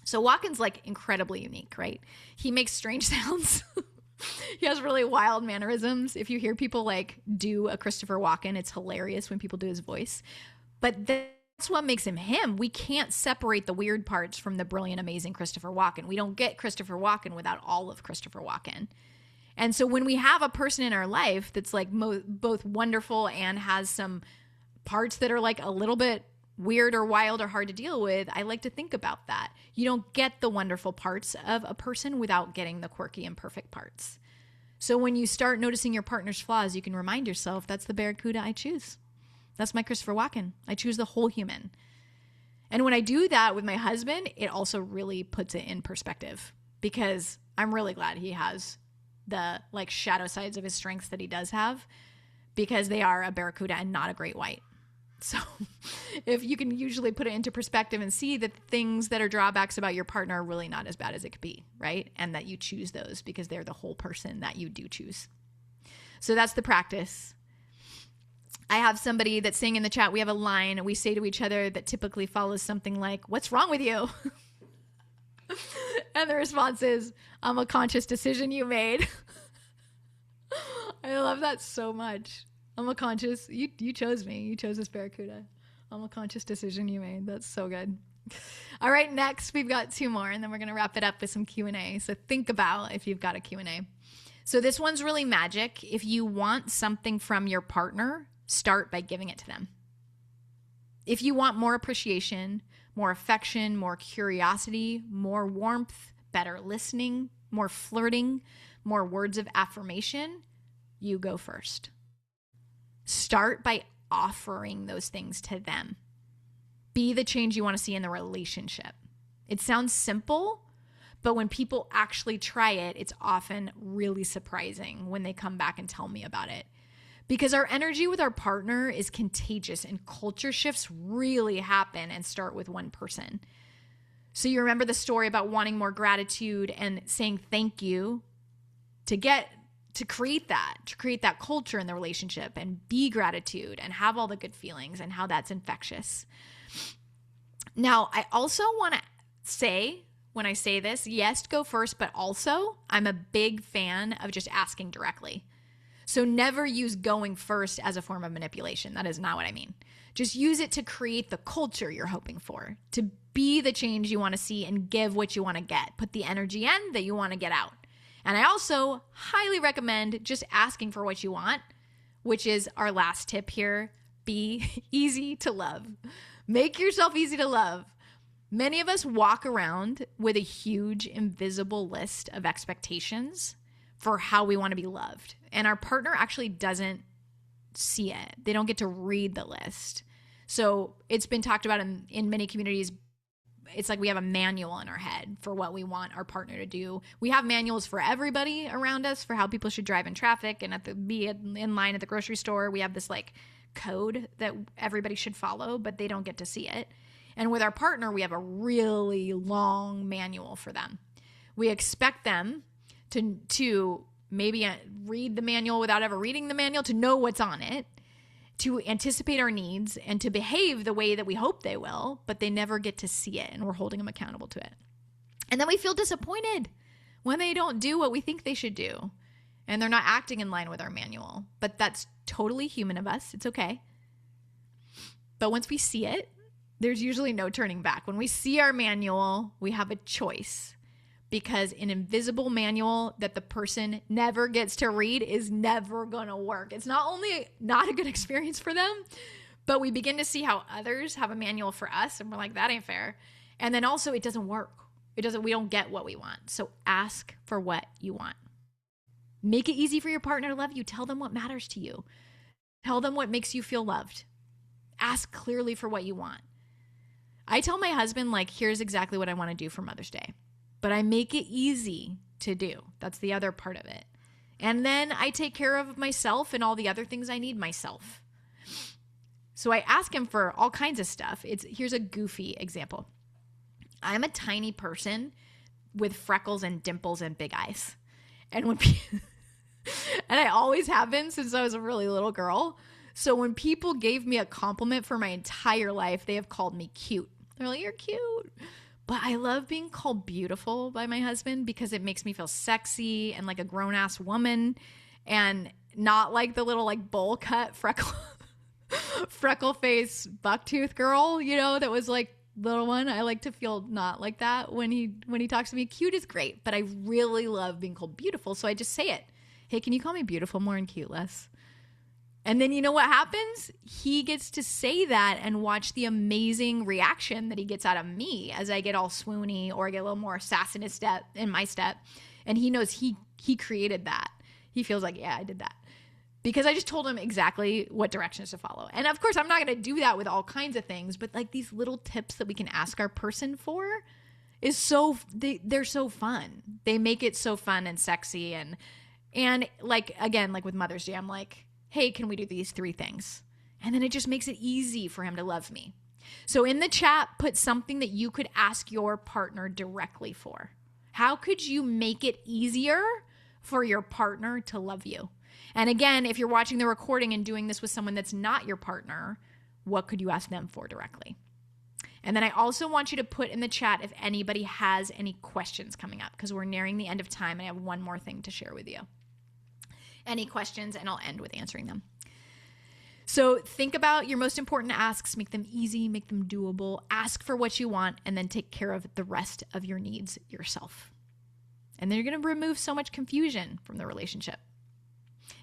So Walken's like incredibly unique, right? He makes strange sounds. He has really wild mannerisms. If you hear people like do a Christopher Walken, it's hilarious when people do his voice. But that's what makes him him. We can't separate the weird parts from the brilliant, amazing Christopher Walken. We don't get Christopher Walken without all of Christopher Walken. And so when we have a person in our life that's like both wonderful and has some parts that are like a little bit weird or wild or hard to deal with, I like to think about that. You don't get the wonderful parts of a person without getting the quirky and perfect parts. So when you start noticing your partner's flaws, you can remind yourself, that's the barracuda I choose. That's my Christopher Walken. I choose the whole human. And when I do that with my husband, it also really puts it in perspective because I'm really glad he has the like shadow sides of his strengths that he does have because they are a barracuda and not a great white. So if you can usually put it into perspective and see that things that are drawbacks about your partner are really not as bad as it could be, right? And that you choose those because they're the whole person that you do choose. So that's the practice. I have somebody that's saying in the chat, we have a line we say to each other that typically follows something like, what's wrong with you? And the response is, I'm a conscious decision you made. I love that so much. I'm a conscious, you chose me. You chose this barracuda. I'm a conscious decision you made. That's so good. All right, next we've got two more, and then we're going to wrap it up with some Q&A. So think about if you've got a Q&A. So this one's really magic. If you want something from your partner, start by giving it to them. If you want more appreciation, more affection, more curiosity, more warmth, better listening, more flirting, more words of affirmation, you go first. Start by offering those things to them. Be the change you want to see in the relationship. It sounds simple, but when people actually try it, it's often really surprising when they come back and tell me about it. Because our energy with our partner is contagious and culture shifts really happen and start with one person. So you remember the story about wanting more gratitude and saying thank you to create that culture in the relationship and be gratitude and have all the good feelings and how that's infectious. Now, I also want to say, when I say this, yes, go first, but also I'm a big fan of just asking directly. So never use going first as a form of manipulation. That is not what I mean. Just use it to create the culture you're hoping for, to be the change you want to see and give what you want to get. Put the energy in that you want to get out. And I also highly recommend just asking for what you want, which is our last tip here. Be easy to love. Make yourself easy to love. Many of us walk around with a huge invisible list of expectations for how we want to be loved. And our partner actually doesn't see it. They don't get to read the list. So it's been talked about in many communities. It's like we have a manual in our head for what we want our partner to do. We have manuals for everybody around us for how people should drive in traffic and be in line at the grocery store. We have this like code that everybody should follow, but they don't get to see it. And with our partner, we have a really long manual for them. We expect them to maybe read the manual without ever reading the manual, to know what's on it, to anticipate our needs, and to behave the way that we hope they will, but they never get to see it, and we're holding them accountable to it. And then we feel disappointed when they don't do what we think they should do. and they're not acting in line with our manual. But that's totally human of us. It's okay. But once we see it, there's usually no turning back. When we see our manual, we have a choice, because an invisible manual that the person never gets to read is never going to work. It's not only not a good experience for them, but we begin to see how others have a manual for us, and we're like, that ain't fair. And then also it doesn't work. We don't get what we want. So ask for what you want. Make it easy for your partner to love you. Tell them what matters to you. Tell them what makes you feel loved. Ask clearly for what you want. I tell my husband, like, here's exactly what I want to do for Mother's Day, but I make it easy to do. That's the other part of it. And then I take care of myself and all the other things I need myself. So I ask him for all kinds of stuff. Here's a goofy example. I'm a tiny person with freckles and dimples and big eyes. And and I always have been since I was a really little girl. So when people gave me a compliment for my entire life, they have called me cute. They're like, you're cute. But I love being called beautiful by my husband because it makes me feel sexy and like a grown-ass woman, and not like the little like bowl cut freckle face bucktooth girl, that was like little one. I like to feel not like that when he talks to me. Cute is great, but I really love being called beautiful. So I just say it. Hey, can you call me beautiful more and cute less? And then you know what happens? He gets to say that and watch the amazing reaction that he gets out of me as I get all swoony or I get a little more sass in my step. And he knows he created that. He feels like, yeah, I did that. Because I just told him exactly what directions to follow. And of course, I'm not going to do that with all kinds of things, but like these little tips that we can ask our person for they're so fun. They make it so fun and sexy. And like, again, like with Mother's Day, I'm like, hey, can we do these 3 things? And then it just makes it easy for him to love me. So in the chat, put something that you could ask your partner directly for. How could you make it easier for your partner to love you? And again, if you're watching the recording and doing this with someone that's not your partner, what could you ask them for directly? And then I also want you to put in the chat if anybody has any questions coming up, because we're nearing the end of time and I have one more thing to share with you. Any questions, and I'll end with answering them. So think about your most important asks. Make them easy, make them doable. Ask for what you want, and then take care of the rest of your needs yourself. And then you're going to remove so much confusion from the relationship.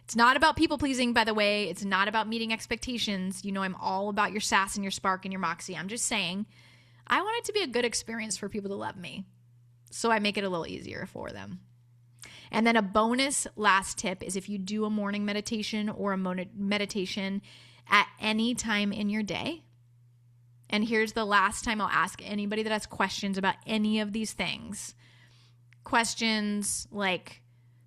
It's not about people pleasing, by the way. It's not about meeting expectations. I'm all about your sass and your spark and your moxie. I'm just saying, I want it to be a good experience for people to love me. So I make it a little easier for them. And then a bonus last tip is if you do a morning meditation or a meditation at any time in your day. And here's the last time I'll ask anybody that has questions about any of these things. Questions like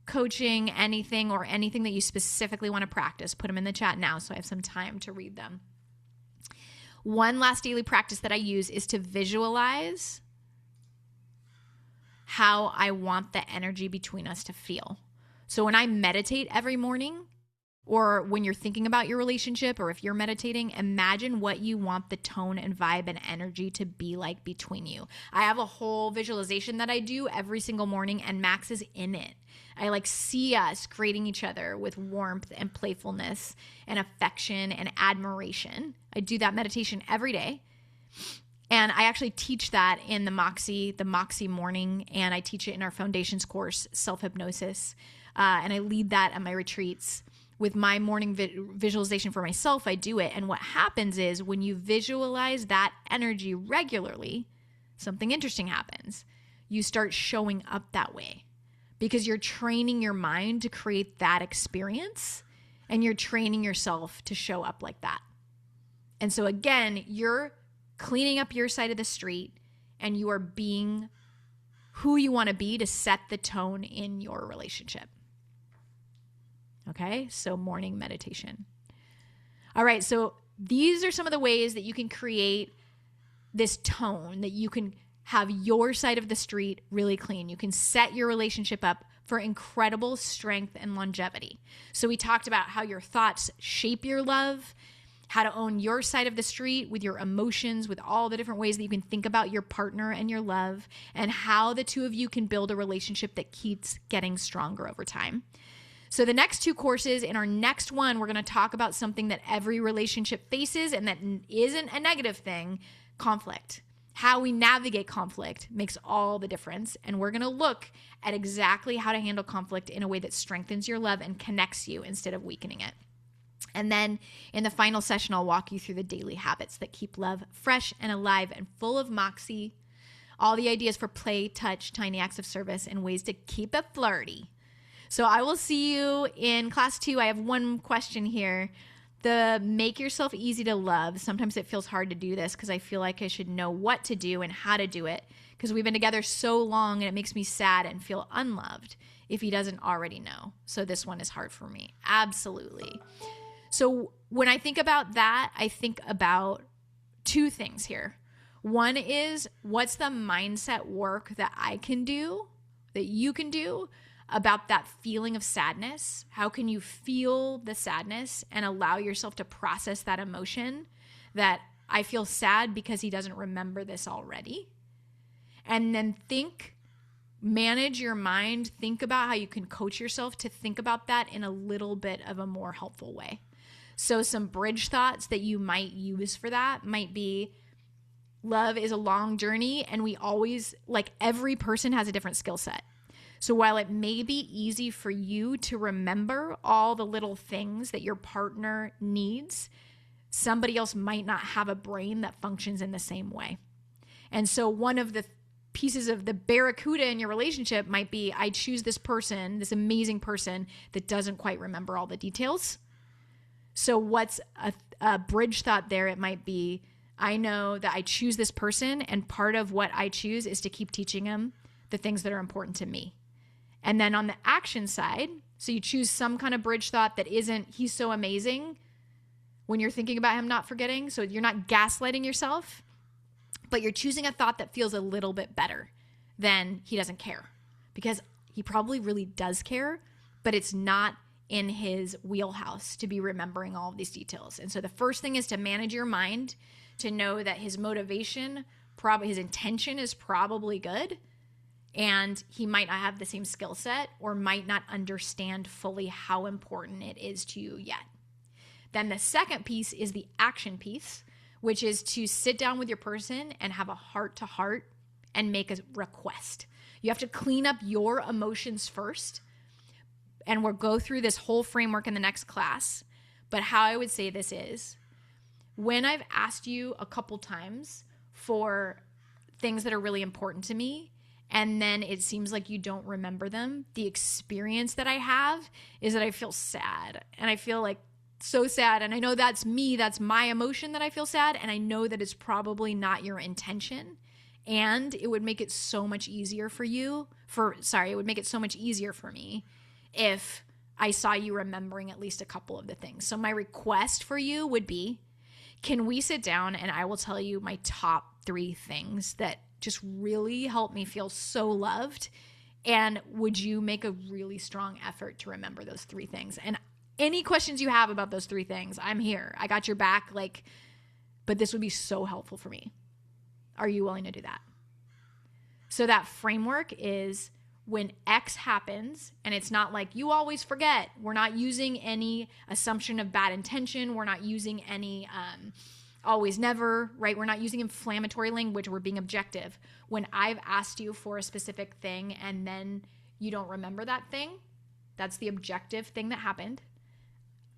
coaching, anything, or anything that you specifically want to practice, put them in the chat now so I have some time to read them. One last daily practice that I use is to visualize how I want the energy between us to feel. So when I meditate every morning, or when you're thinking about your relationship, or if you're meditating, imagine what you want the tone and vibe and energy to be like between you. I have a whole visualization that I do every single morning, and Max is in it. I see us greeting each other with warmth and playfulness and affection and admiration. I do that meditation every day. And I actually teach that in the Moxie morning, and I teach it in our foundations course, self-hypnosis. And I lead that at my retreats. With my morning visualization for myself, I do it. And what happens is when you visualize that energy regularly, something interesting happens. You start showing up that way because you're training your mind to create that experience, and you're training yourself to show up like that. And so again, you're cleaning up your side of the street, and you are being who you want to be to set the tone in your relationship. Okay, so morning meditation. All right, so these are some of the ways that you can create this tone, that you can have your side of the street really clean. You can set your relationship up for incredible strength and longevity. So we talked about how your thoughts shape your love, how to own your side of the street with your emotions, with all the different ways that you can think about your partner and your love, and how the two of you can build a relationship that keeps getting stronger over time. So the next 2 courses, in our next one, we're going to talk about something that every relationship faces and that isn't a negative thing, conflict. How we navigate conflict makes all the difference. And we're going to look at exactly how to handle conflict in a way that strengthens your love and connects you instead of weakening it. And then in the final session, I'll walk you through the daily habits that keep love fresh and alive and full of Moxie. All the ideas for play, touch, tiny acts of service, and ways to keep it flirty. So I will see you in class 2. I have one question here. The make yourself easy to love. Sometimes it feels hard to do this because I feel like I should know what to do and how to do it because we've been together so long and it makes me sad and feel unloved if he doesn't already know. So this one is hard for me. Absolutely. So when I think about that, I think about 2 things here. One is, what's the mindset work that I can do, that you can do about that feeling of sadness? How can you feel the sadness and allow yourself to process that emotion that I feel sad because he doesn't remember this already? And then manage your mind, think about how you can coach yourself to think about that in a little bit of a more helpful way. So some bridge thoughts that you might use for that might be, love is a long journey and we always, like every person has a different skill set. So while it may be easy for you to remember all the little things that your partner needs, somebody else might not have a brain that functions in the same way. And so one of the pieces of the barracuda in your relationship might be, I choose this person, this amazing person that doesn't quite remember all the details. So what's a bridge thought there? It might be, I know that I choose this person and part of what I choose is to keep teaching him the things that are important to me. And then on the action side, so you choose some kind of bridge thought that isn't, he's so amazing when you're thinking about him not forgetting. So you're not gaslighting yourself, but you're choosing a thought that feels a little bit better than he doesn't care, because he probably really does care, but it's not in his wheelhouse to be remembering all of these details. And so the first thing is to manage your mind, to know that his motivation, his intention is probably good, and he might not have the same skill set or might not understand fully how important it is to you yet. Then the second piece is the action piece, which is to sit down with your person and have a heart-to-heart and make a request. You have to clean up your emotions first, and we'll go through this whole framework in the next class. But how I would say this is, when I've asked you a couple times for things that are really important to me, and then it seems like you don't remember them, the experience that I have is that I feel sad. And I feel like so sad. And I know that's me. That's my emotion that I feel sad. And I know that it's probably not your intention. And it would make it so much easier for you. It would make it so much easier for me if I saw you remembering at least a couple of the things. So my request for you would be, can we sit down and I will tell you my top 3 things that just really help me feel so loved? And would you make a really strong effort to remember those 3 things? And any questions you have about those 3 things, I'm here. I got your back. But this would be so helpful for me. Are you willing to do that? So that framework is, when X happens, and it's not like you always forget. We're not using any assumption of bad intention. We're not using any always never, right? We're not using inflammatory language. We're being objective. When I've asked you for a specific thing and then you don't remember that thing, that's the objective thing that happened.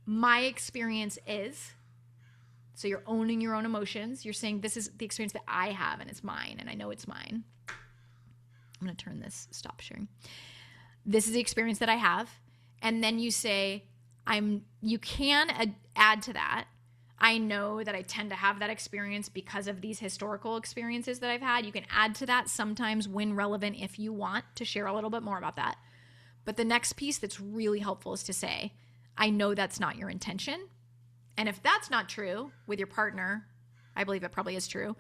My experience is, so you're owning your own emotions. You're saying, this is the experience that I have and it's mine and I know it's mine. I'm going to turn this, stop sharing. This is the experience that I have. And then you say, you can add to that, I know that I tend to have that experience because of these historical experiences that I've had. You can add to that sometimes when relevant if you want to share a little bit more about that. But the next piece that's really helpful is to say, I know that's not your intention. And if that's not true with your partner, I believe it probably is true.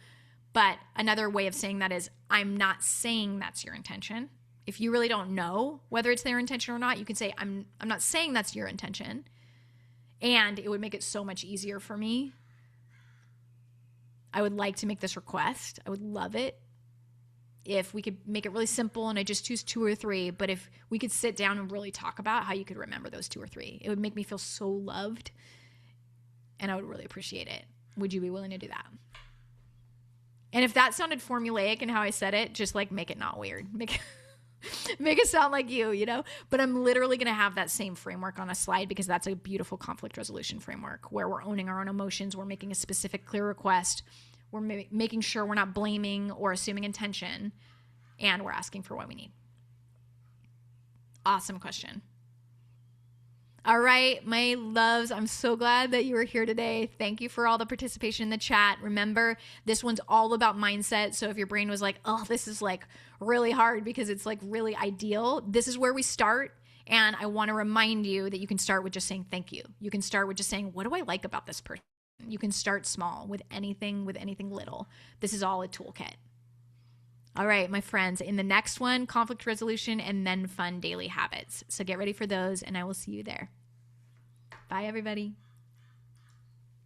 But another way of saying that is, I'm not saying that's your intention. If you really don't know whether it's their intention or not, you can say, I'm not saying that's your intention. And it would make it so much easier for me. I would like to make this request. I would love it if we could make it really simple and I just choose 2 or 3, but if we could sit down and really talk about how you could remember those 2 or 3, it would make me feel so loved and I would really appreciate it. Would you be willing to do that? And if that sounded formulaic in how I said it, just like make it not weird. Make it sound like you know? But I'm literally going to have that same framework on a slide because that's a beautiful conflict resolution framework where we're owning our own emotions. We're making a specific, clear request. We're making sure we're not blaming or assuming intention. And we're asking for what we need. Awesome question. All right, my loves, I'm so glad that you were here today. Thank you for all the participation in the chat. Remember, this one's all about mindset. So if your brain was like, oh, this is like really hard because it's like really ideal, this is where we start. And I want to remind you that you can start with just saying thank you. You can start with just saying, what do I like about this person? You can start small with anything little. This is all a toolkit. All right, my friends, in the next one, conflict resolution and then fun daily habits. So get ready for those and I will see you there. Bye, everybody.